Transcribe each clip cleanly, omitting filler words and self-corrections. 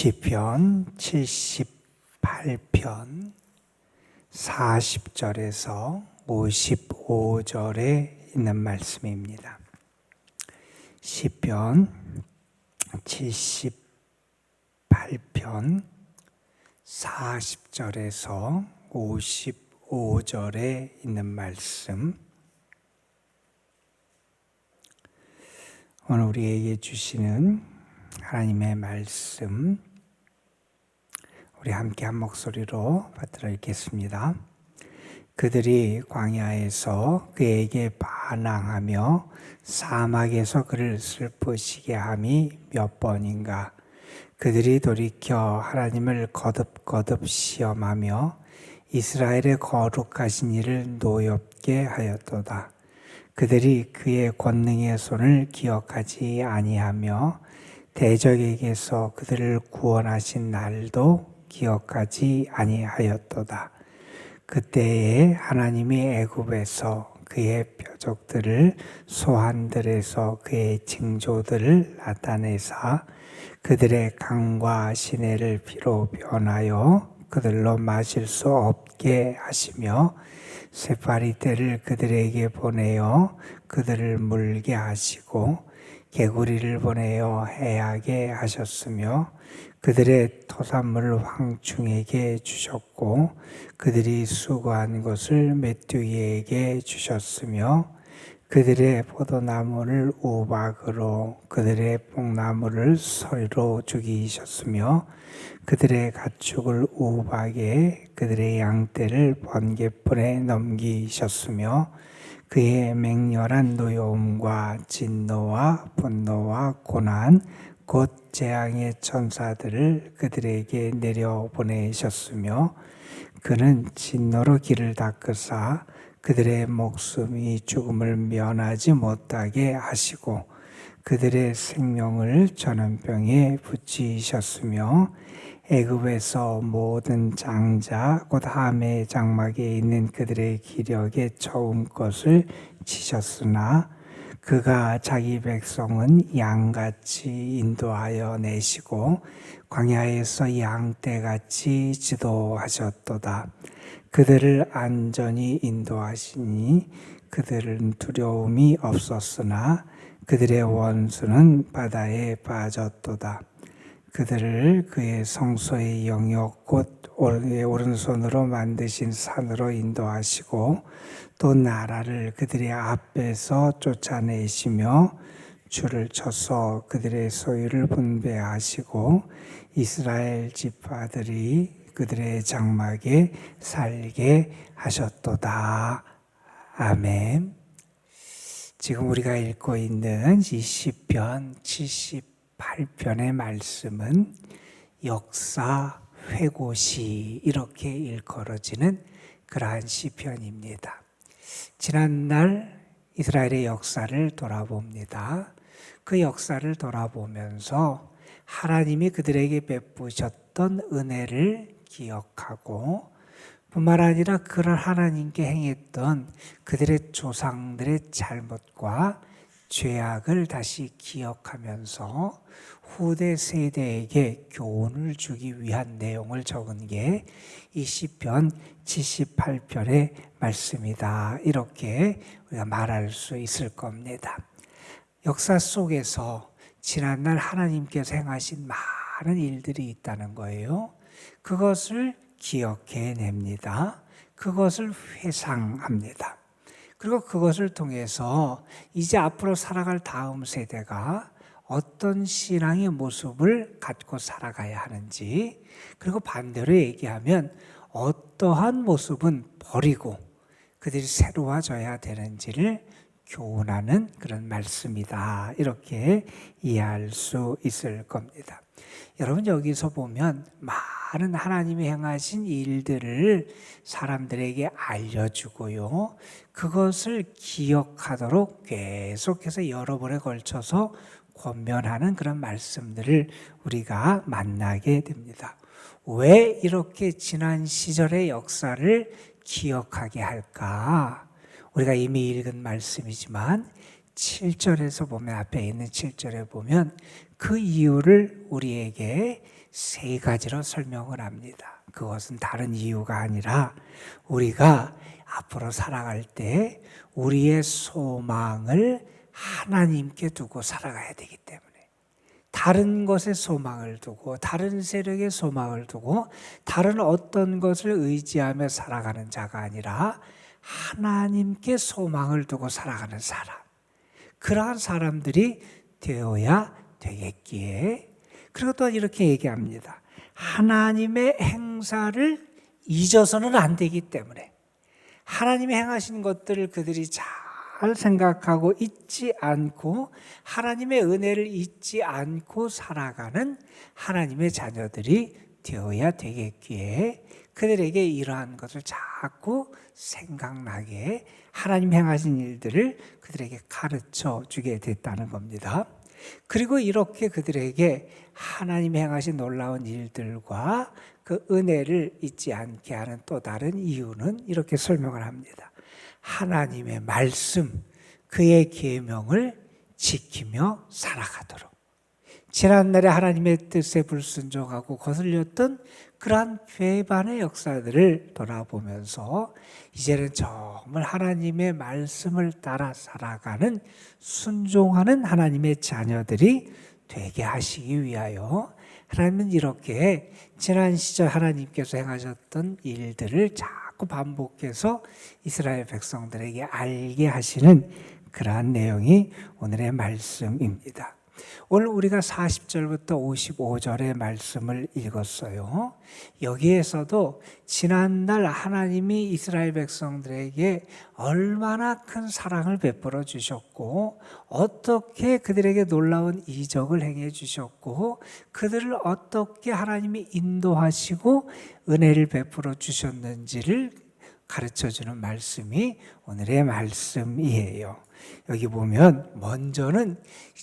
시편 78편 40절에서 55절에 있는 말씀입니다. 시편 78편 40절에서 55절에 있는 말씀, 오늘 우리에게 주시는 하나님의 말씀, 우리 함께 한 목소리로 받들어 읽겠습니다. 그들이 광야에서 그에게 반항하며 사막에서 그를 슬프시게 함이 몇 번인가. 그들이 돌이켜 하나님을 거듭거듭 시험하며 이스라엘의 거룩하신 이를 노엽게 하였도다. 그들이 그의 권능의 손을 기억하지 아니하며 대적에게서 그들을 구원하신 날도 기억하지 아니하였도다. 그때에 하나님이 애굽에서 그의 표적들을, 소환들에서 그의 징조들을 나타내사 그들의 강과 시내를 피로 변하여 그들로 마실 수 없게 하시며 쇠파리 떼를 그들에게 보내어 그들을 물게 하시고 개구리를 보내어 해하게 하셨으며 그들의 토산물을 황충에게 주셨고 그들이 수고한 것을 메뚜기에게 주셨으며 그들의 포도나무를 우박으로 그들의 뽕나무를 소리로 죽이셨으며 그들의 가축을 우박에 그들의 양떼를 번갯불에 넘기셨으며 그의 맹렬한 노여움과 진노와 분노와 고난 곧 재앙의 천사들을 그들에게 내려보내셨으며 그는 진노로 길을 닦으사 그들의 목숨이 죽음을 면하지 못하게 하시고 그들의 생명을 전염병에 붙이셨으며 애굽에서 모든 장자 곧 함의 장막에 있는 그들의 기력에 처음 것을 치셨으나 그가 자기 백성은 양같이 인도하여 내시고 광야에서 양떼같이 지도하셨도다. 그들을 안전히 인도하시니 그들은 두려움이 없었으나 그들의 원수는 바다에 빠졌도다. 그들을 그의 성소의 영역 곧 오른손으로 만드신 산으로 인도하시고 또 나라를 그들의 앞에서 쫓아내시며 줄을 쳐서 그들의 소유를 분배하시고 이스라엘 지파들이 그들의 장막에 살게 하셨도다. 아멘. 지금 우리가 읽고 있는 이 시편 78편의 말씀은 역사 회고시 이렇게 일컬어지는 그러한 시편입니다. 지난날 이스라엘의 역사를 돌아봅니다. 그 역사를 돌아보면서 하나님이 그들에게 베푸셨던 은혜를 기억하고 뿐만 아니라 그를 하나님께 행했던 그들의 조상들의 잘못과 죄악을 다시 기억하면서 후대 세대에게 교훈을 주기 위한 내용을 적은 게 이 시편 78편의 말씀이다. 이렇게 우리가 말할 수 있을 겁니다. 역사 속에서 지난날 하나님께서 행하신 많은 일들이 있다는 거예요. 그것을 기억해냅니다. 그것을 회상합니다. 그리고 그것을 통해서 이제 앞으로 살아갈 다음 세대가 어떤 신앙의 모습을 갖고 살아가야 하는지, 그리고 반대로 얘기하면 어떠한 모습은 버리고 그들이 새로워져야 되는지를 교훈하는 그런 말씀이다. 이렇게 이해할 수 있을 겁니다. 여러분, 여기서 보면 많은 하나님이 행하신 일들을 사람들에게 알려주고요, 그것을 기억하도록 계속해서 여러 번에 걸쳐서 권면하는 그런 말씀들을 우리가 만나게 됩니다. 왜 이렇게 지난 시절의 역사를 기억하게 할까? 우리가 이미 읽은 말씀이지만 7절에서 보면, 앞에 있는 7절에 보면 그 이유를 우리에게 세 가지로 설명을 합니다. 그것은 다른 이유가 아니라 우리가 앞으로 살아갈 때 우리의 소망을 하나님께 두고 살아가야 되기 때문에, 다른 것에 소망을 두고, 다른 세력에 소망을 두고, 다른 어떤 것을 의지하며 살아가는 자가 아니라 하나님께 소망을 두고 살아가는 사람, 그러한 사람들이 되어야 되겠기에, 그리고 또 이렇게 얘기합니다. 하나님의 행사를 잊어서는 안 되기 때문에, 하나님이 행하신 것들을 그들이 잘 생각하고 잊지 않고 하나님의 은혜를 잊지 않고 살아가는 하나님의 자녀들이 되어야 되겠기에, 그들에게 이러한 것을 자꾸 생각나게 하나님 행하신 일들을 그들에게 가르쳐 주게 됐다는 겁니다. 그리고 이렇게 그들에게 하나님 행하신 놀라운 일들과 그 은혜를 잊지 않게 하는 또 다른 이유는 이렇게 설명을 합니다. 하나님의 말씀, 그의 계명을 지키며 살아가도록. 지난날에 하나님의 뜻에 불순종하고 거슬렸던 그러한 배반의 역사들을 돌아보면서 이제는 정말 하나님의 말씀을 따라 살아가는, 순종하는 하나님의 자녀들이 되게 하시기 위하여 하나님은 이렇게 지난 시절 하나님께서 행하셨던 일들을 자꾸 반복해서 이스라엘 백성들에게 알게 하시는 그러한 내용이 오늘의 말씀입니다. 오늘 우리가 40절부터 55절의 말씀을 읽었어요. 여기에서도 지난날 하나님이 이스라엘 백성들에게 얼마나 큰 사랑을 베풀어 주셨고, 어떻게 그들에게 놀라운 이적을 행해 주셨고, 그들을 어떻게 하나님이 인도하시고 은혜를 베풀어 주셨는지를 가르쳐주는 말씀이 오늘의 말씀이에요. 여기 보면 먼저는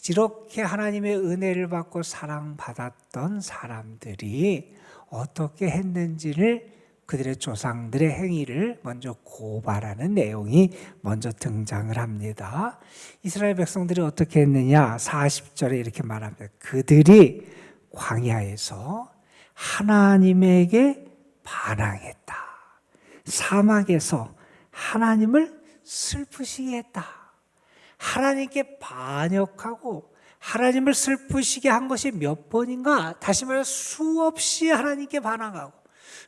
이렇게 하나님의 은혜를 받고 사랑받았던 사람들이 어떻게 했는지를, 그들의 조상들의 행위를 먼저 고발하는 내용이 먼저 등장을 합니다. 이스라엘 백성들이 어떻게 했느냐? 40절에 이렇게 말합니다. 그들이 광야에서 하나님에게 반항했다. 사막에서 하나님을 슬프시게 했다. 하나님께 반역하고 하나님을 슬프시게 한 것이 몇 번인가? 다시 말해 수없이 하나님께 반항하고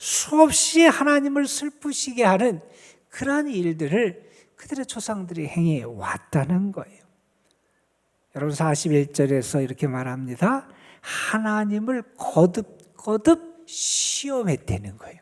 수없이 하나님을 슬프시게 하는 그러한 일들을 그들의 조상들이 행해 왔다는 거예요. 여러분 41절에서 이렇게 말합니다. 하나님을 거듭 시험했다는 거예요.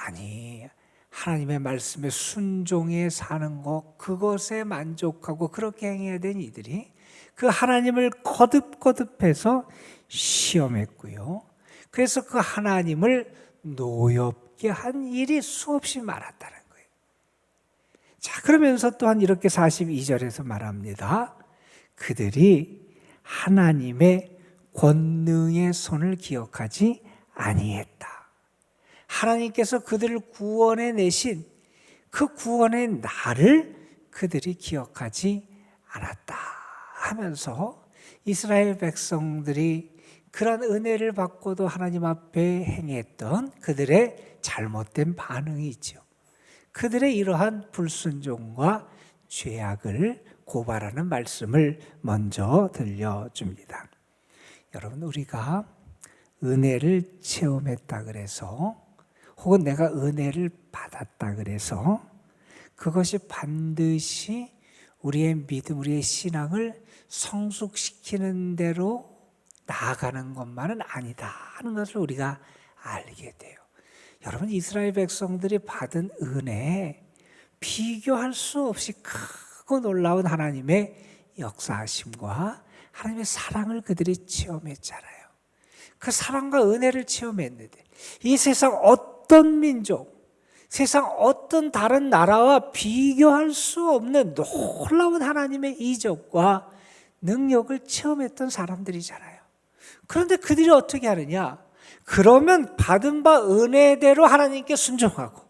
아니, 하나님의 말씀에 순종해 사는 것, 그것에 만족하고 그렇게 행해야 되는 이들이 그 하나님을 거듭해서 시험했고요. 그래서 그 하나님을 노엽게 한 일이 수없이 많았다는 거예요. 자, 그러면서 또한 이렇게 42절에서 말합니다. 그들이 하나님의 권능의 손을 기억하지 아니했다. 하나님께서 그들을 구원해 내신 그 구원의 날을 그들이 기억하지 않았다 하면서 이스라엘 백성들이 그런 은혜를 받고도 하나님 앞에 행했던 그들의 잘못된 반응이 있죠. 그들의 이러한 불순종과 죄악을 고발하는 말씀을 먼저 들려줍니다. 여러분, 우리가 은혜를 체험했다 그래서, 혹은 내가 은혜를 받았다 그래서 그것이 반드시 우리의 믿음, 우리의 신앙을 성숙시키는 대로 나아가는 것만은 아니다 하는 것을 우리가 알게 돼요. 여러분, 이스라엘 백성들이 받은 은혜에 비교할 수 없이 크고 놀라운 하나님의 역사하심과 하나님의 사랑을 그들이 체험했잖아요. 그 사랑과 은혜를 체험했는데 이 세상 어떤 민족, 세상 어떤 다른 나라와 비교할 수 없는 놀라운 하나님의 이적과 능력을 체험했던 사람들이잖아요. 그런데 그들이 어떻게 하느냐? 그러면 받은 바 은혜대로 하나님께 순종하고,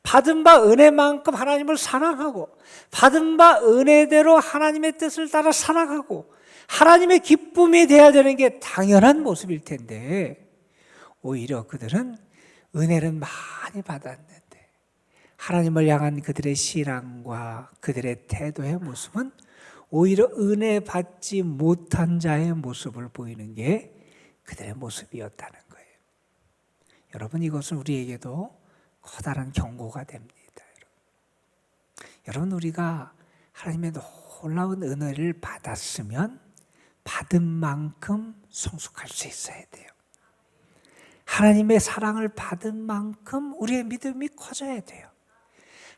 받은 바 은혜만큼 하나님을 사랑하고, 받은 바 은혜대로 하나님의 뜻을 따라 살아가고, 하나님의 기쁨이 돼야 되는 게 당연한 모습일 텐데 오히려 그들은 은혜를 많이 받았는데 하나님을 향한 그들의 신앙과 그들의 태도의 모습은 오히려 은혜 받지 못한 자의 모습을 보이는 게 그들의 모습이었다는 거예요. 여러분, 이것은 우리에게도 커다란 경고가 됩니다. 여러분, 우리가 하나님의 놀라운 은혜를 받았으면 받은 만큼 성숙할 수 있어야 돼요. 하나님의 사랑을 받은 만큼 우리의 믿음이 커져야 돼요.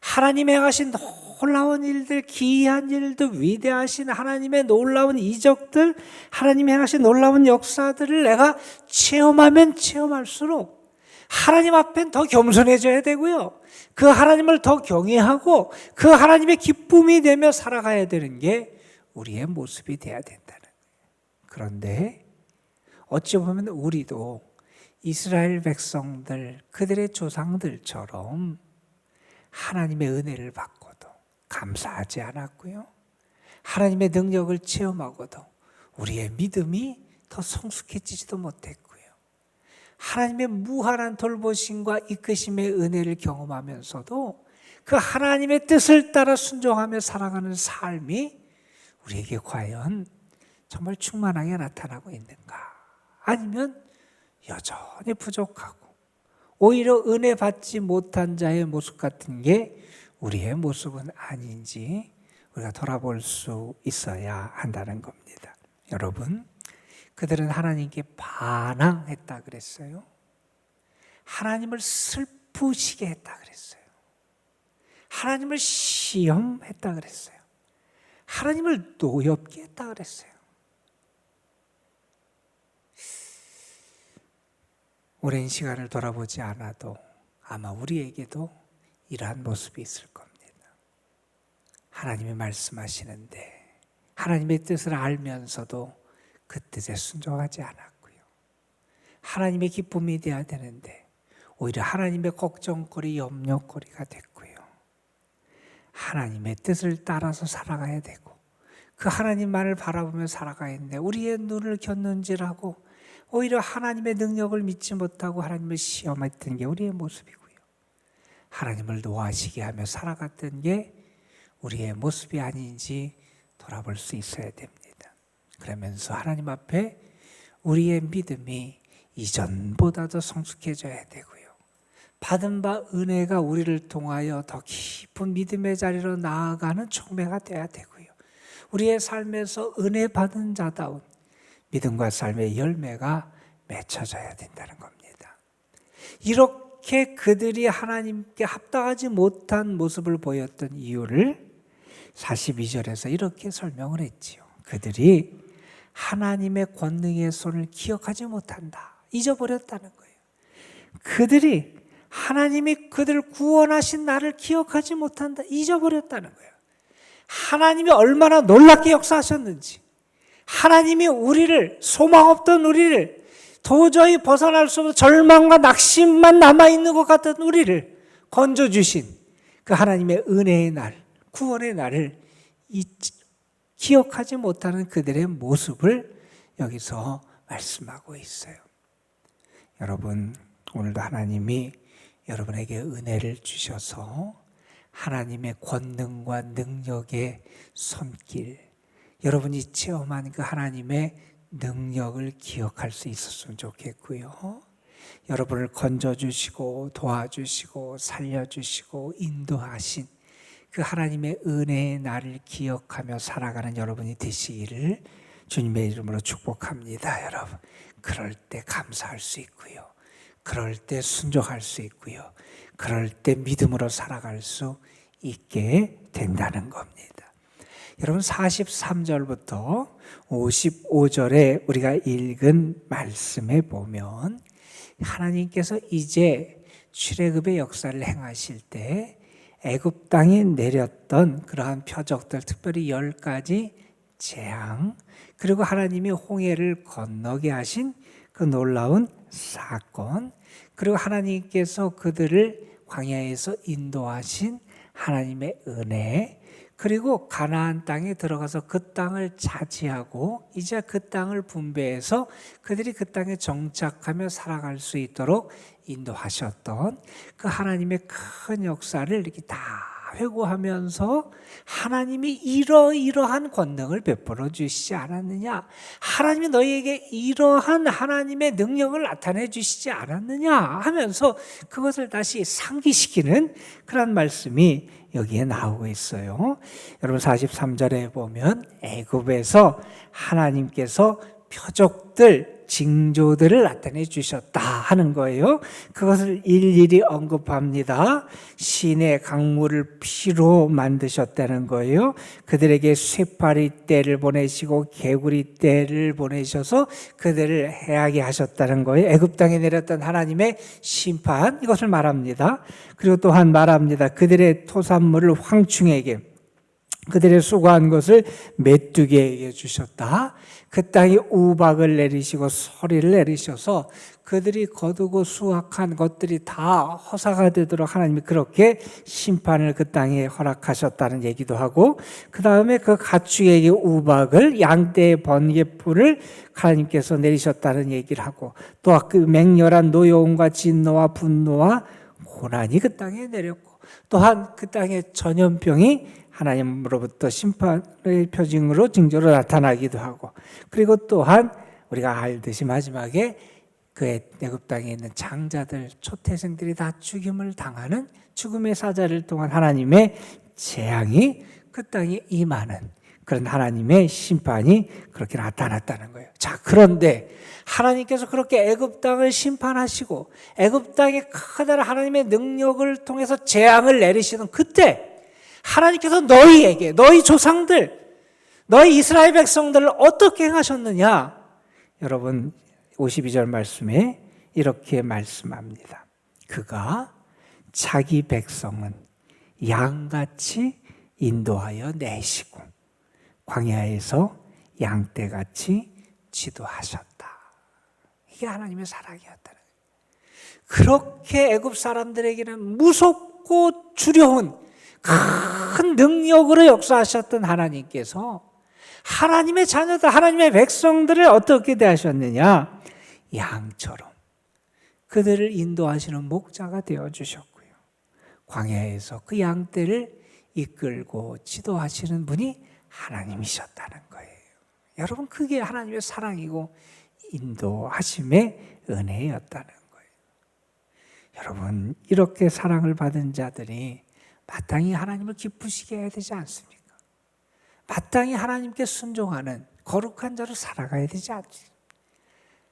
하나님의 행하신 놀라운 일들, 기이한 일들, 위대하신 하나님의 놀라운 이적들, 하나님의 행하신 놀라운 역사들을 내가 체험하면 체험할수록 하나님 앞엔 더 겸손해져야 되고요. 그 하나님을 더 경외하고 그 하나님의 기쁨이 되며 살아가야 되는 게 우리의 모습이 돼야 된다는 거예요. 그런데 어찌 보면 우리도 이스라엘 백성들, 그들의 조상들처럼 하나님의 은혜를 받고도 감사하지 않았고요. 하나님의 능력을 체험하고도 우리의 믿음이 더 성숙해지지도 못했고요. 하나님의 무한한 돌보심과 이끄심의 은혜를 경험하면서도 그 하나님의 뜻을 따라 순종하며 살아가는 삶이 우리에게 과연 정말 충만하게 나타나고 있는가? 아니면 여전히 부족하고 오히려 은혜 받지 못한 자의 모습 같은 게 우리의 모습은 아닌지 우리가 돌아볼 수 있어야 한다는 겁니다. 여러분, 그들은 하나님께 반항했다 그랬어요. 하나님을 슬프시게 했다 그랬어요. 하나님을 시험했다 그랬어요. 하나님을 노엽게 했다 그랬어요. 오랜 시간을 돌아보지 않아도 아마 우리에게도 이러한 모습이 있을 겁니다. 하나님이 말씀하시는데 하나님의 뜻을 알면서도 그 뜻에 순종하지 않았고요. 하나님의 기쁨이 되어야 되는데 오히려 하나님의 걱정거리, 염려거리가 됐고요. 하나님의 뜻을 따라서 살아가야 되고 그 하나님만을 바라보며 살아가야 했는데 우리의 눈을 곁눈질하고 오히려 하나님의 능력을 믿지 못하고 하나님을 시험했던 게 우리의 모습이고요. 하나님을 노하시게 하며 살아갔던 게 우리의 모습이 아닌지 돌아볼 수 있어야 됩니다. 그러면서 하나님 앞에 우리의 믿음이 이전보다 더 성숙해져야 되고요. 받은 바 은혜가 우리를 통하여 더 깊은 믿음의 자리로 나아가는 촉매가 되어야 되고요. 우리의 삶에서 은혜 받은 자다운 믿음과 삶의 열매가 맺혀져야 된다는 겁니다. 이렇게 그들이 하나님께 합당하지 못한 모습을 보였던 이유를 42절에서 이렇게 설명을 했지요. 그들이 하나님의 권능의 손을 기억하지 못한다. 잊어버렸다는 거예요. 그들이 하나님이 그들을 구원하신 나를 기억하지 못한다. 잊어버렸다는 거예요. 하나님이 얼마나 놀랍게 역사하셨는지, 하나님이 우리를, 소망 없던 우리를, 도저히 벗어날 수 없는 절망과 낙심만 남아있는 것 같은 우리를 건져주신 그 하나님의 은혜의 날, 구원의 날을 기억하지 못하는 그들의 모습을 여기서 말씀하고 있어요. 여러분, 오늘도 하나님이 여러분에게 은혜를 주셔서 하나님의 권능과 능력의 손길, 여러분이 체험한 그 하나님의 능력을 기억할 수 있었으면 좋겠고요. 여러분을 건져주시고 도와주시고 살려주시고 인도하신 그 하나님의 은혜의 날을 기억하며 살아가는 여러분이 되시기를 주님의 이름으로 축복합니다. 여러분, 그럴 때 감사할 수 있고요. 그럴 때 순종할 수 있고요. 그럴 때 믿음으로 살아갈 수 있게 된다는 겁니다. 여러분, 43절부터 55절에 우리가 읽은 말씀에 보면 하나님께서 이제 출애굽의 역사를 행하실 때 애굽 땅에 내렸던 그러한 표적들, 특별히 10가지 재앙, 그리고 하나님이 홍해를 건너게 하신 그 놀라운 사건, 그리고 하나님께서 그들을 광야에서 인도하신 하나님의 은혜, 그리고 가나안 땅에 들어가서 그 땅을 차지하고 이제 그 땅을 분배해서 그들이 그 땅에 정착하며 살아갈 수 있도록 인도하셨던 그 하나님의 큰 역사를 이렇게 다 회고하면서 하나님이 이러이러한 권능을 베풀어 주시지 않았느냐, 하나님이 너희에게 이러한 하나님의 능력을 나타내 주시지 않았느냐 하면서 그것을 다시 상기시키는 그런 말씀이 여기에 나오고 있어요. 여러분 43절에 보면 애굽에서 하나님께서 표적들, 징조들을 나타내 주셨다 하는 거예요. 그것을 일일이 언급합니다. 신의 강물을 피로 만드셨다는 거예요. 그들에게 쇠파리 떼를 보내시고 개구리 떼를 보내셔서 그들을 해하게 하셨다는 거예요. 애굽 땅에 내렸던 하나님의 심판, 이것을 말합니다. 그리고 또한 말합니다. 그들의 토산물을 황충에게, 그들의 수고한 것을 메뚜기에게 주셨다. 그 땅에 우박을 내리시고 소리를 내리셔서 그들이 거두고 수확한 것들이 다 허사가 되도록 하나님이 그렇게 심판을 그 땅에 허락하셨다는 얘기도 하고, 그 다음에 그 가축에게 우박을, 양떼의 번개불을 하나님께서 내리셨다는 얘기를 하고, 또 그 맹렬한 노여움과 진노와 분노와 고난이 그 땅에 내렸고, 또한 그 땅에 전염병이 하나님으로부터 심판의 표징으로 징조로 나타나기도 하고, 그리고 또한 우리가 알듯이 마지막에 그 애굽 땅에 있는 장자들, 초태생들이 다 죽임을 당하는 죽음의 사자를 통한 하나님의 재앙이 그 땅에 임하는 그런 하나님의 심판이 그렇게 나타났다는 거예요. 자, 그런데 하나님께서 그렇게 애굽 땅을 심판하시고 애굽 땅에 커다란 하나님의 능력을 통해서 재앙을 내리시는 그때 하나님께서 너희에게, 너희 조상들, 너희 이스라엘 백성들을 어떻게 행하셨느냐? 여러분 52절 말씀에 이렇게 말씀합니다. 그가 자기 백성은 양같이 인도하여 내시고 광야에서 양떼같이 지도하셨다. 이게 하나님의 사랑이었다는 거예요. 그렇게 애굽 사람들에게는 무섭고 두려운 큰 능력으로 역사하셨던 하나님께서 하나님의 자녀들, 하나님의 백성들을 어떻게 대하셨느냐? 양처럼 그들을 인도하시는 목자가 되어주셨고요, 광야에서 그 양떼를 이끌고 지도하시는 분이 하나님이셨다는 거예요. 여러분, 그게 하나님의 사랑이고 인도하심의 은혜였다는 거예요. 여러분, 이렇게 사랑을 받은 자들이 마땅히 하나님을 기쁘시게 해야 되지 않습니까? 마땅히 하나님께 순종하는 거룩한 자로 살아가야 되지 않습니까?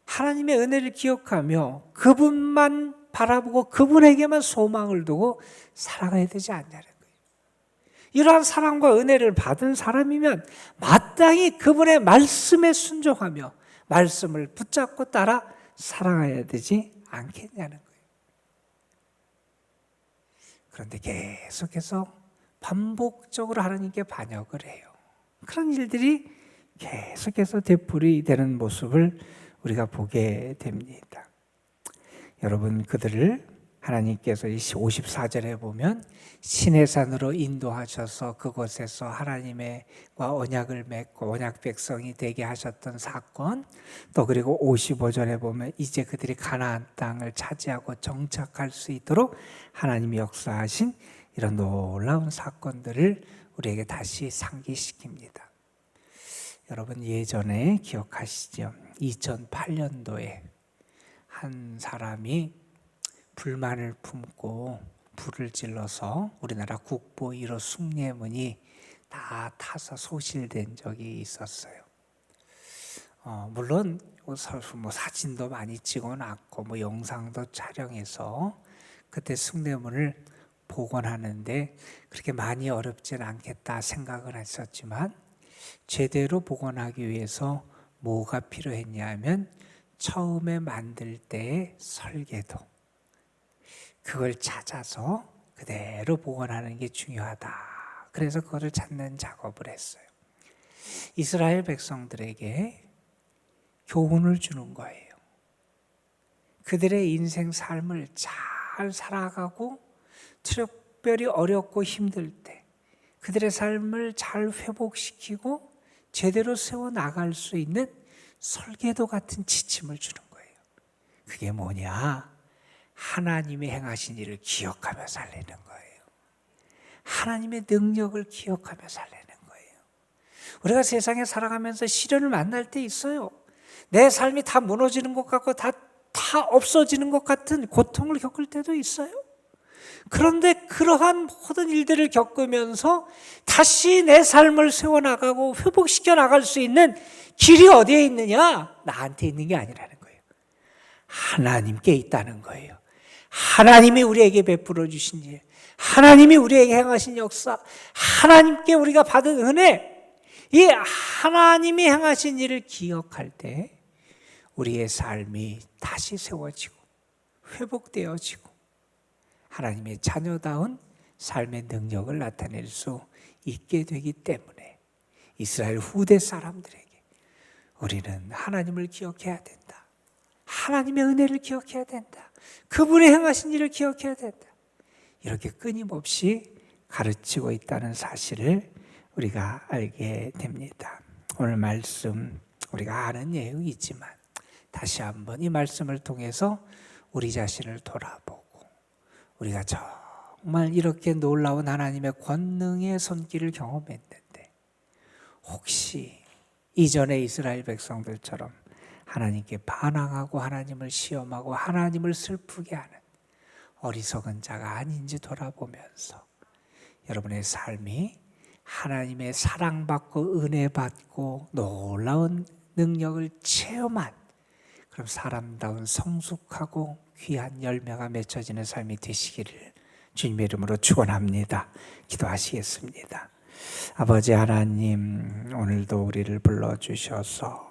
하나님의 은혜를 기억하며 그분만 바라보고 그분에게만 소망을 두고 살아가야 되지 않냐는 거예요. 이러한 사랑과 은혜를 받은 사람이면 마땅히 그분의 말씀에 순종하며 말씀을 붙잡고 따라 살아가야 되지 않겠냐는 거예요. 그런데 계속해서 반복적으로 하나님께 반역을 해요. 그런 일들이 계속해서 되풀이되는 모습을 우리가 보게 됩니다. 여러분, 그들을 하나님께서 54절에 보면 시내산으로 인도하셔서 그곳에서 하나님과 언약을 맺고 언약 백성이 되게 하셨던 사건, 또 그리고 55절에 보면 이제 그들이 가나안 땅을 차지하고 정착할 수 있도록 하나님이 역사하신 이런 놀라운 사건들을 우리에게 다시 상기시킵니다. 여러분, 예전에 기억하시죠? 2008년도에 한 사람이 불만을 품고 불을 질러서 우리나라 국보 1호 숭례문이 다 타서 소실된 적이 있었어요. 물론 사진도 많이 찍어놨고 영상도 촬영해서 그때 숭례문을 복원하는데 그렇게 많이 어렵진 않겠다 생각을 했었지만, 제대로 복원하기 위해서 뭐가 필요했냐면 처음에 만들 때의 설계도, 그걸 찾아서 그대로 복원하는 게 중요하다. 그래서 그거를 찾는 작업을 했어요. 이스라엘 백성들에게 교훈을 주는 거예요. 그들의 인생 삶을 잘 살아가고 특별히 어렵고 힘들 때 그들의 삶을 잘 회복시키고 제대로 세워나갈 수 있는 설계도 같은 지침을 주는 거예요. 그게 뭐냐? 하나님이 행하신 일을 기억하며 살리는 거예요. 하나님의 능력을 기억하며 살리는 거예요. 우리가 세상에 살아가면서 시련을 만날 때 있어요. 내 삶이 다 무너지는 것 같고 다 없어지는 것 같은 고통을 겪을 때도 있어요. 그런데 그러한 모든 일들을 겪으면서 다시 내 삶을 세워나가고 회복시켜 나갈 수 있는 길이 어디에 있느냐? 나한테 있는 게 아니라는 거예요. 하나님께 있다는 거예요. 하나님이 우리에게 베풀어 주신 일, 하나님이 우리에게 행하신 역사, 하나님께 우리가 받은 은혜, 이 하나님이 행하신 일을 기억할 때 우리의 삶이 다시 세워지고 회복되어지고 하나님의 자녀다운 삶의 능력을 나타낼 수 있게 되기 때문에 이스라엘 후대 사람들에게 우리는 하나님을 기억해야 된다. 하나님의 은혜를 기억해야 된다. 그분의 행하신 일을 기억해야 된다. 이렇게 끊임없이 가르치고 있다는 사실을 우리가 알게 됩니다. 오늘 말씀 우리가 아는 내용이지만 다시 한번 이 말씀을 통해서 우리 자신을 돌아보고 우리가 정말 이렇게 놀라운 하나님의 권능의 손길을 경험했는데 혹시 이전의 이스라엘 백성들처럼 하나님께 반항하고 하나님을 시험하고 하나님을 슬프게 하는 어리석은 자가 아닌지 돌아보면서 여러분의 삶이 하나님의 사랑받고 은혜받고 놀라운 능력을 체험한 그럼 사람다운 성숙하고 귀한 열매가 맺혀지는 삶이 되시기를 주님의 이름으로 축원합니다. 기도하시겠습니다. 아버지 하나님, 오늘도 우리를 불러주셔서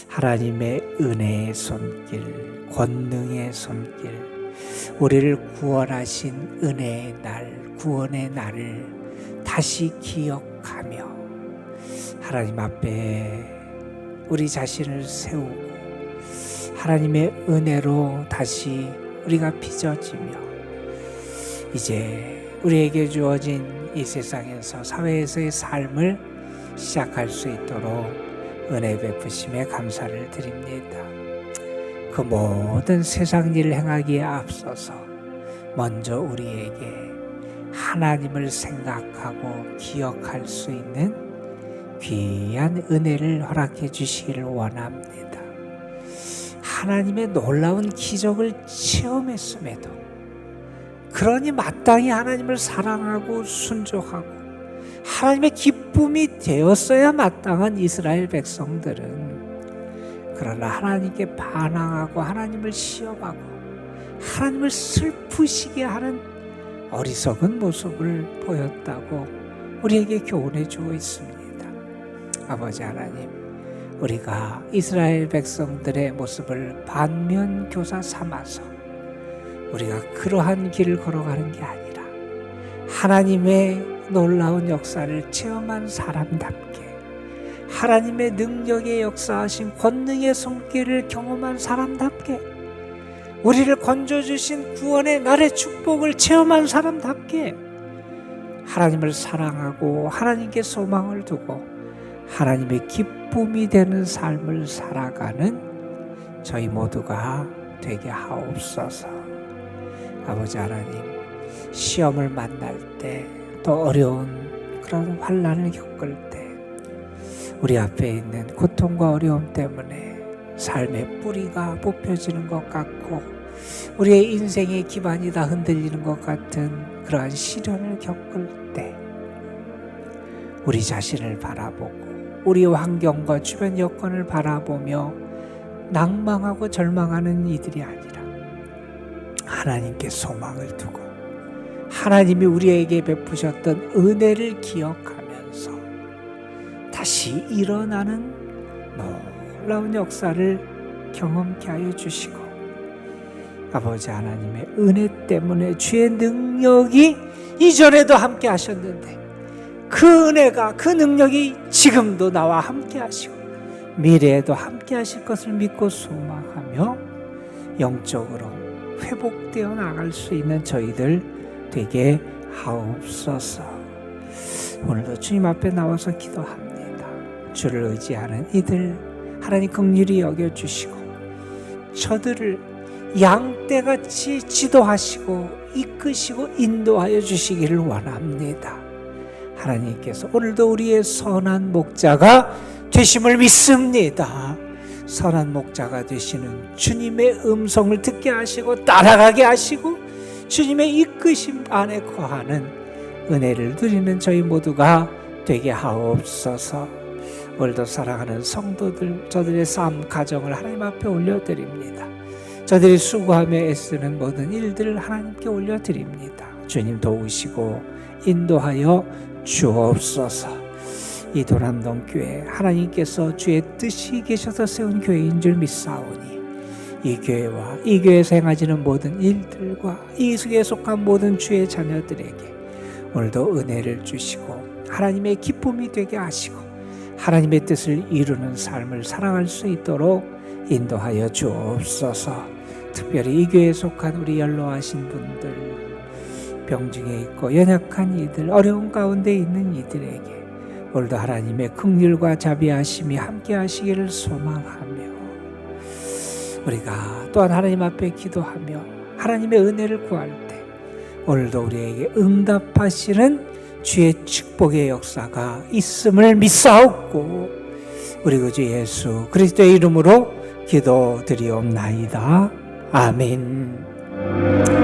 하나님의 은혜의 손길, 권능의 손길, 우리를 구원하신 은혜의 날, 구원의 날을 다시 기억하며 하나님 앞에 우리 자신을 세우고 하나님의 은혜로 다시 우리가 빚어지며 이제 우리에게 주어진 이 세상에서 사회에서의 삶을 시작할 수 있도록 은혜 베푸심에 감사를 드립니다. 그 모든 세상 일을 행하기에 앞서서 먼저 우리에게 하나님을 생각하고 기억할 수 있는 귀한 은혜를 허락해 주시기를 원합니다. 하나님의 놀라운 기적을 체험했음에도 그러니 마땅히 하나님을 사랑하고 순종하고 하나님의 기쁨이 되었어야 마땅한 이스라엘 백성들은 그러나 하나님께 반항하고 하나님을 시험하고 하나님을 슬프시게 하는 어리석은 모습을 보였다고 우리에게 교훈해 주고 있습니다. 아버지 하나님, 우리가 이스라엘 백성들의 모습을 반면교사 삼아서 우리가 그러한 길을 걸어가는 게 아니라 하나님의 놀라운 역사를 체험한 사람답게 하나님의 능력의 역사하신 권능의 손길을 경험한 사람답게 우리를 건져주신 구원의 날의 축복을 체험한 사람답게 하나님을 사랑하고 하나님께 소망을 두고 하나님의 기쁨이 되는 삶을 살아가는 저희 모두가 되게 하옵소서. 아버지 하나님, 시험을 만날 때 또 어려운 그런 환난을 겪을 때 우리 앞에 있는 고통과 어려움 때문에 삶의 뿌리가 뽑혀지는 것 같고 우리의 인생의 기반이 다 흔들리는 것 같은 그러한 시련을 겪을 때 우리 자신을 바라보고 우리 환경과 주변 여건을 바라보며 낭망하고 절망하는 이들이 아니라 하나님께 소망을 두고 하나님이 우리에게 베푸셨던 은혜를 기억하면서 다시 일어나는 놀라운 역사를 경험케 하여 주시고 아버지 하나님의 은혜 때문에 주의 능력이 이전에도 함께 하셨는데 그 은혜가 그 능력이 지금도 나와 함께 하시고 미래에도 함께 하실 것을 믿고 소망하며 영적으로 회복되어 나갈 수 있는 저희들 되게 하옵소서. 오늘도 주님 앞에 나와서 기도합니다. 주를 의지하는 이들 하나님 긍휼히 여겨주시고 저들을 양떼같이 지도하시고 이끄시고 인도하여 주시기를 원합니다. 하나님께서 오늘도 우리의 선한 목자가 되심을 믿습니다. 선한 목자가 되시는 주님의 음성을 듣게 하시고 따라가게 하시고 주님의 이끄심 안에 거하는 은혜를 누리는 저희 모두가 되게 하옵소서. 오늘도 사랑하는 성도들, 저들의 삶 가정을 하나님 앞에 올려드립니다. 저들이 수고하며 애쓰는 모든 일들을 하나님께 올려드립니다. 주님 도우시고 인도하여 주옵소서. 이 도남동 교회 하나님께서 주의 뜻이 계셔서 세운 교회인 줄 믿사오니 이 교회와 이 교회에서 행하시는 모든 일들과 이 속에 속한 모든 주의 자녀들에게 오늘도 은혜를 주시고 하나님의 기쁨이 되게 하시고 하나님의 뜻을 이루는 삶을 살아갈 수 있도록 인도하여 주옵소서. 특별히 이 교회에 속한 우리 연로하신 분들, 병중에 있고 연약한 이들, 어려운 가운데 있는 이들에게 오늘도 하나님의 긍휼과 자비하심이 함께 하시기를 소망하며 우리가 또한 하나님 앞에 기도하며 하나님의 은혜를 구할 때 오늘도 우리에게 응답하시는 주의 축복의 역사가 있음을 믿사옵고 우리 구주 예수 그리스도의 이름으로 기도드리옵나이다. 아멘.